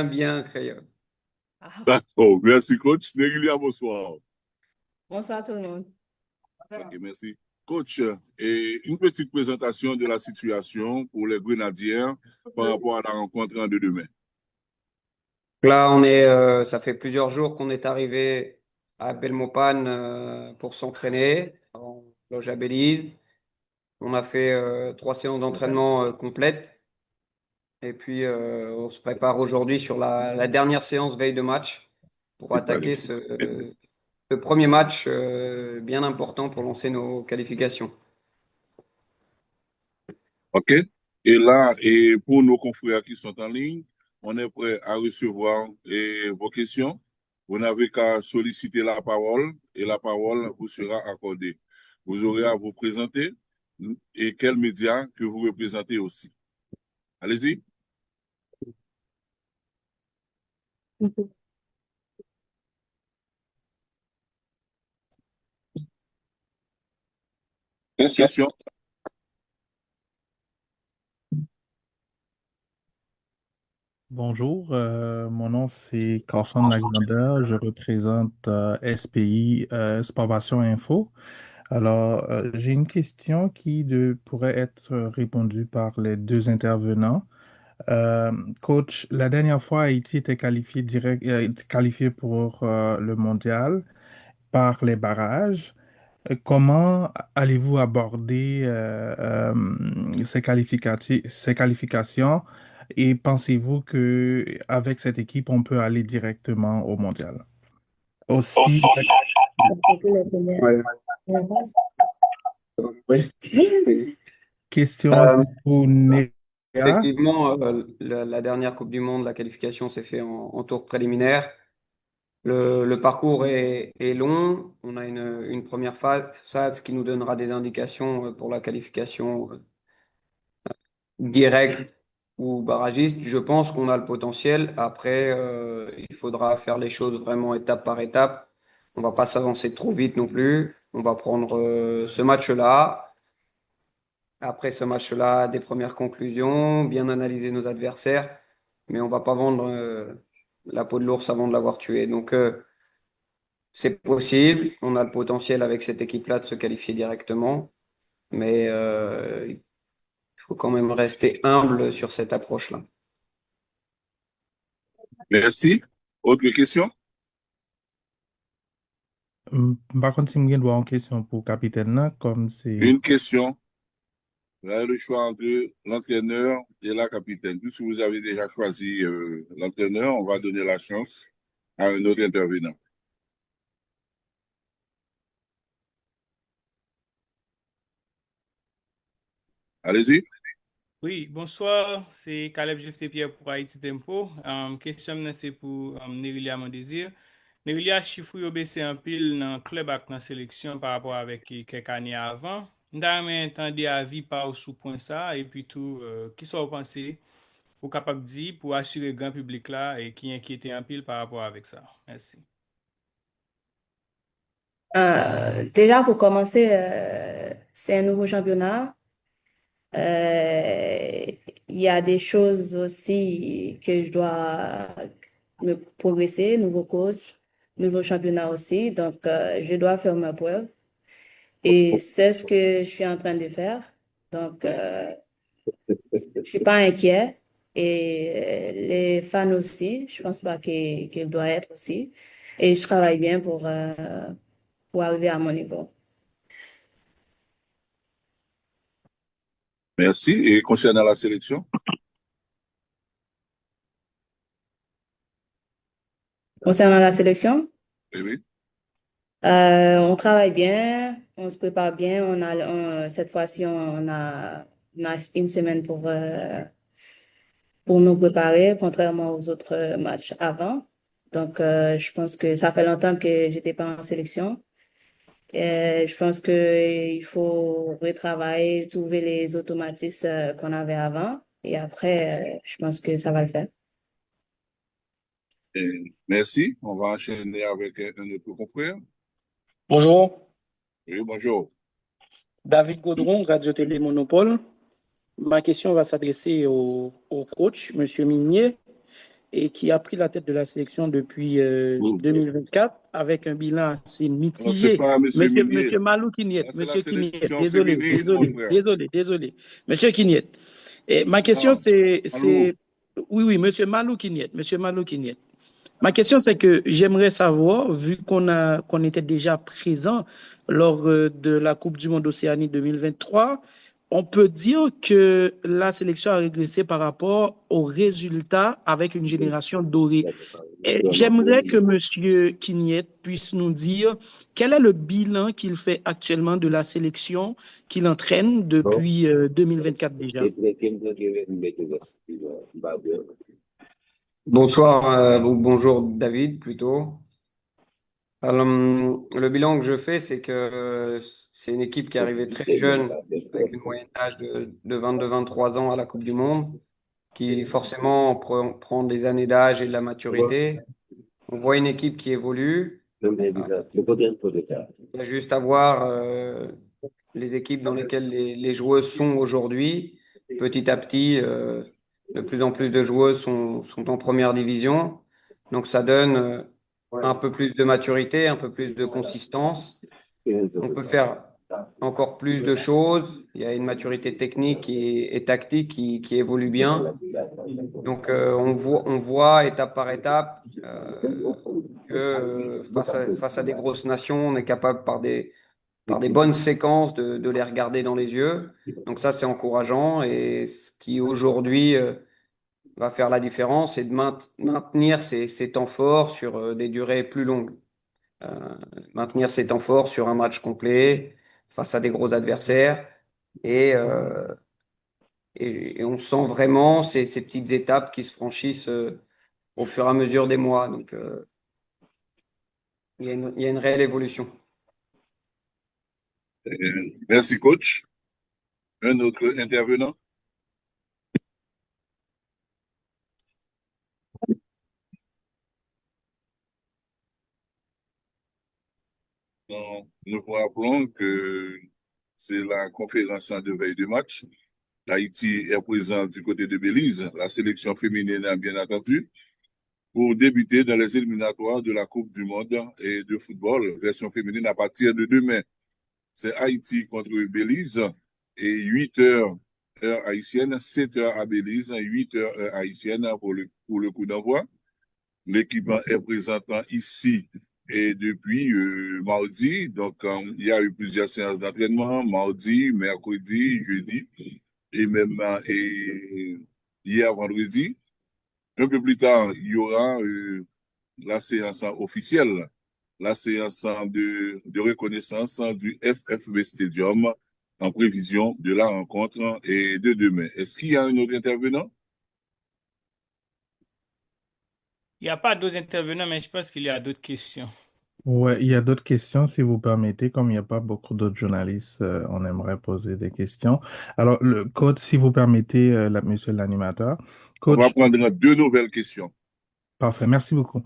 bien créole. Ah, D'accord. Merci, coach. Négulia, bonsoir. bonsoir tout le monde. OK, merci. Coach, et une petite présentation de la situation pour les Grenadiers par rapport à la rencontre de demain. Là, ça fait plusieurs jours qu'on est arrivé à Belmopan pour s'entraîner en loge à Belize. On a fait 3 séances d'entraînement complètes. Et puis, on se prépare aujourd'hui sur la dernière séance veille de match pour attaquer ce premier match bien important pour lancer nos qualifications. OK? Et là, et pour nos confrères qui sont en ligne, on est prêt à recevoir vos questions. Vous n'avez qu'à solliciter la parole et la parole vous sera accordée. Vous aurez à vous présenter et quels médias que vous représentez aussi. Allez-y. Question. Bonjour, mon nom c'est Carson Laglander, je représente SPI Sportation Info. Alors, j'ai une question pourrait être répondue par les deux intervenants. Euh, Coach, la dernière fois, Haïti était qualifié pour le mondial par les barrages. Comment allez-vous aborder ces qualifications et pensez-vous que avec cette équipe, on peut aller directement au mondial? Aussi, Ouais. Oui. question Euh, aussi pour Néa. Effectivement, la dernière Coupe du Monde, la qualification s'est faite en tour préliminaire. Le parcours est long. On a une première phase qui nous donnera des indications pour la qualification directe ou barragiste. Je pense qu'on a le potentiel. Après, il faudra faire les choses vraiment étape par étape. On va pas s'avancer trop vite non plus. On va prendre ce match-là. Après ce match-là, des premières conclusions, bien analyser nos adversaires, mais on va pas vendre la peau de l'ours avant de l'avoir tué. Donc, c'est possible, on a le potentiel avec cette équipe-là de se qualifier directement, mais il faut quand même rester humble sur cette approche-là. Merci. Autre question? Par contre, si je dois une question pour le capitaine, là, comme c'est... Une question. Vous avez le choix entre l'entraîneur et la capitaine. Puisque vous avez déjà choisi l'entraîneur, on va donner la chance à un autre intervenant. Allez-y. Oui, bonsoir, c'est Caleb Jeff Pierre pour Haïti Tempo. Question c'est pour Nerilia Mon Désir. Nerilia, chiffre yo baissé en pile dans le club avec la sélection par rapport avec quelques années avant. Nous avons entendu avis par sous point ça et puis tout, qui sont pensés ou capable de dire pour assurer le grand public là et qui inquiétait en pile par rapport avec ça. Merci. Déjà, pour commencer, c'est un nouveau championnat. Euh, il y a des choses aussi que je dois me progresser, nouveau coach, nouveau championnat aussi. Donc, je dois faire ma preuve. Et c'est ce que je suis en train de faire. Donc, je suis pas inquiet. Et les fans aussi, je pense pas qu'ils doivent être aussi. Et je travaille bien pour arriver à mon niveau. Merci. Et concernant la sélection? Concernant la sélection, Oui, oui. on travaille bien, on se prépare bien. Cette fois-ci, on a une semaine pour nous préparer, contrairement aux autres matchs avant. Donc, je pense que ça fait longtemps que j'étais pas en sélection. Je pense que il faut retravailler, trouver les automatismes qu'on avait avant. Et après, je pense que ça va le faire. Merci. On va enchaîner avec un autre confrère. Bonjour, Oui, bonjour. David Gaudron, Radio Télé Monopole. Ma question va s'adresser au coach, Monsieur Minier. et qui a pris la tête de la sélection depuis 2024 avec un bilan assez Alors, c'est mitigé. pas M. Minier. Monsieur Malou Kiniet, Là, c'est la Monsieur Kiniet, sélection désolé, féminine, mon désolé, frère. désolé, désolé. Monsieur Kiniet. Et ma question, Non, allô? oui, oui, Monsieur Malou Kiniet, Monsieur Malou Kiniet. Ma question, c'est que j'aimerais savoir, vu qu'on était déjà présent lors de la Coupe du Monde Océanie 2023, on peut dire que la sélection a régressé par rapport aux résultats avec une génération dorée. Et j'aimerais que Monsieur Kiniet puisse nous dire quel est le bilan qu'il fait actuellement de la sélection qu'il entraîne depuis 2024 déjà. Bonsoir, bonjour David plutôt. Alors, le bilan que je fais, c'est que c'est une équipe qui est arrivée très jeune, avec une moyenne d'âge de 22-23 ans à la Coupe du Monde, qui forcément prend des années d'âge et de la maturité. On voit une équipe qui évolue. Il y a juste à voir les équipes dans lesquelles les joueuses sont aujourd'hui. Petit à petit, de plus en plus de joueuses sont en première division. Donc ça donne un peu plus de maturité, un peu plus de consistance. On peut faire encore plus de choses. Il y a une maturité technique et tactique qui évolue bien. Donc on voit étape par étape que face à des grosses nations, on est capable par des bonnes séquences de les regarder dans les yeux. Donc ça, c'est encourageant. Et ce qui aujourd'hui va faire la différence, c'est de maintenir ces temps forts sur des durées plus longues. Euh, Maintenir ces temps forts sur un match complet face à des gros adversaires. Et, euh, et on sent vraiment ces petites étapes qui se franchissent au fur et à mesure des mois. Donc il y a une réelle évolution. Merci, coach. Un autre intervenant? Nous vous rappelons que c'est la conférence de veille de match. Haïti est présent du côté de Belize, la sélection féminine bien entendu, pour débuter dans les éliminatoires de la Coupe du Monde et de football, version féminine à partir de demain. C'est Haïti contre Belize et 8 heures heure haïtienne, 7 heures à Belize, 8 heures heure haïtienne pour le coup d'envoi. L'équipe est présente ici et depuis mardi. Donc, il y a eu plusieurs séances d'entraînement, mardi, mercredi, jeudi et même hier vendredi. Un peu plus tard, il y aura la séance officielle, la séance de reconnaissance du FFB Stadium en prévision de la rencontre et de demain. Est-ce qu'il y a un autre intervenant? Il n'y a pas d'autres intervenants, mais je pense qu'il y a d'autres questions. Ouais, il y a d'autres questions, si vous permettez. Comme il n'y a pas beaucoup d'autres journalistes, on aimerait poser des questions. Alors, le coach, si vous permettez, monsieur l'animateur. On va Coach, prendre deux nouvelles questions. parfait, merci beaucoup.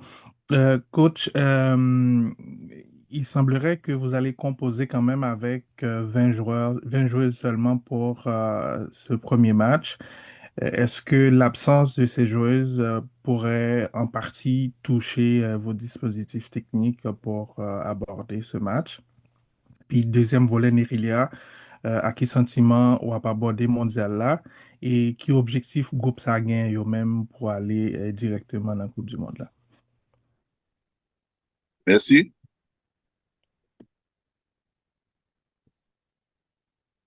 Coach, il semblerait que vous allez composer quand même avec 20 joueurs, 20 joueuses seulement pour ce premier match. Est-ce que l'absence de ces joueuses pourrait en partie toucher vos dispositifs techniques pour aborder ce match? Puis deuxième volet, Nerilia, à qui sentiment ou à pas aborder mondial là et qui objectif groupe ça gagne yo même pour aller directement dans la Coupe du Monde là? Merci.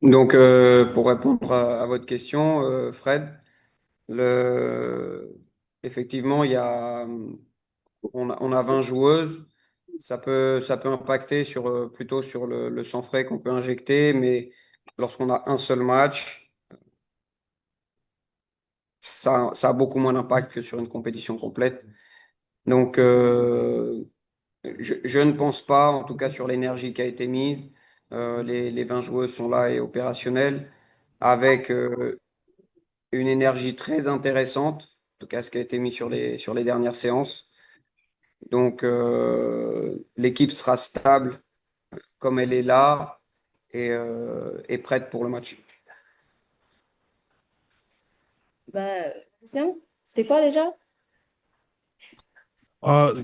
Donc, pour répondre à votre question, Fred, le... effectivement, on a 20 joueuses. Ça peut impacter plutôt sur le sang frais qu'on peut injecter, mais lorsqu'on a un seul match, ça a beaucoup moins d'impact que sur une compétition complète. Donc, je ne pense pas, en tout cas sur l'énergie qui a été mise, les 20 joueuses sont là et opérationnelles, avec une énergie très intéressante, en tout cas ce qui a été mis sur les dernières séances. Donc, l'équipe sera stable comme elle est là et prête pour le match. Bah, tiens, c'était quoi déjà?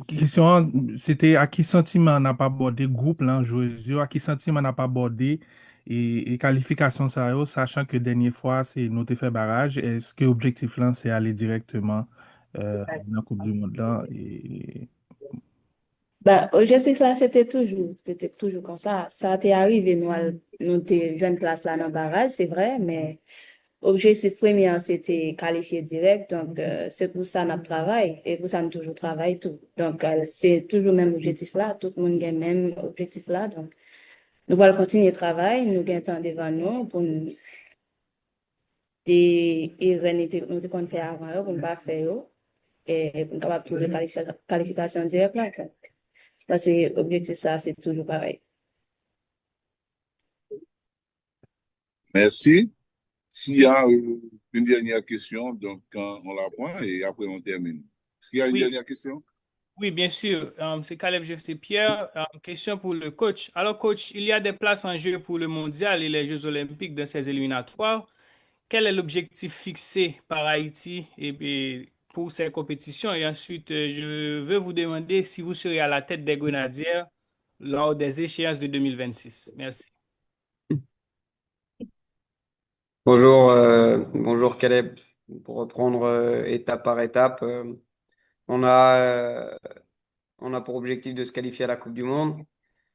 Question, c'était à qui sentiment on n'a pas abordé groupe là, joueur, à qui sentiment on n'a pas abordé et qualification ça, yo, sachant que dernière fois c'est nous t'ai fait barrage, est-ce que l'objectif là c'est aller directement dans la Coupe du Monde là et Bah, objectif là, c'était toujours comme ça. Ça t'est arrivé, nous t'es jeune place là dans le barrage, c'est vrai, mais objectif premier, c'était qualifier direct. Donc, c'est pour ça qu'on travaille et pour ça nous toujours travaille tout. Donc, c'est toujours le même objectif là. Tout le monde a le même objectif là. Donc, nous allons continuer le travail. Nous avons temps devant nous pour nous, nous te qu'on fait avant, pour ne pas faire, et pour nous capable de trouver qualification directe là. Donc, ça, c'est objectif ça, c'est toujours pareil. Merci. S'il y a une dernière question, donc on la prend et après on termine. Est-ce qu'il y a une Oui, dernière question? oui, bien sûr. C'est Caleb Jephté Pierre. Question pour le coach. Alors, coach, il y a des places en jeu pour le mondial et les Jeux olympiques dans ces éliminatoires. Quel est l'objectif fixé par Haïti pour ces compétitions? Et ensuite, je veux vous demander si vous serez à la tête des Grenadiers lors des échéances de 2026. Merci. Bonjour Caleb. Pour reprendre étape par étape, on a, euh, on a pour objectif de se qualifier à la Coupe du Monde.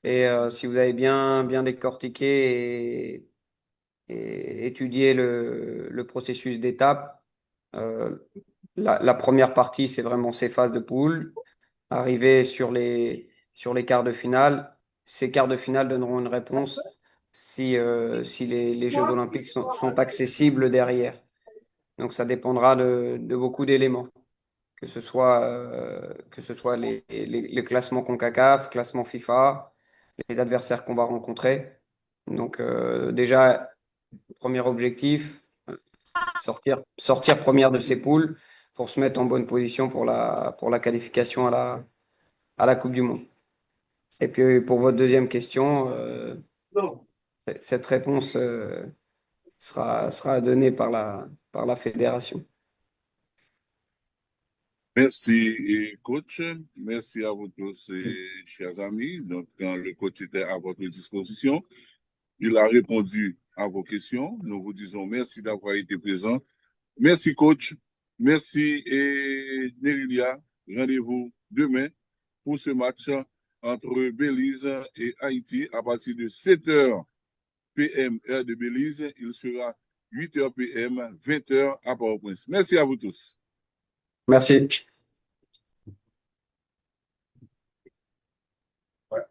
Et si vous avez bien décortiqué et étudié le processus d'étape, euh, la première partie, c'est vraiment ces phases de poule. Arriver sur les quarts de finale, ces quarts de finale donneront une réponse si les Jeux Olympiques sont accessibles derrière. Donc ça dépendra de beaucoup d'éléments, que ce soit les classements CONCACAF, classements FIFA, les adversaires qu'on va rencontrer. Donc déjà, premier objectif, sortir première de ces poules pour se mettre en bonne position pour la qualification à la Coupe du Monde. Et puis pour votre deuxième question, cette réponse sera donnée par la fédération. Merci, coach. Merci à vous tous, chers amis. Donc, le coach était à votre disposition. Il a répondu à vos questions. Nous vous disons merci d'avoir été présent. Merci, coach. Merci, et Nerilia. Rendez-vous demain pour ce match entre Belize et Haïti à partir de 7h PM, heure de Belize. Il sera 8h PM, 20h à Port-au-Prince. Merci à vous tous. Merci. Ouais.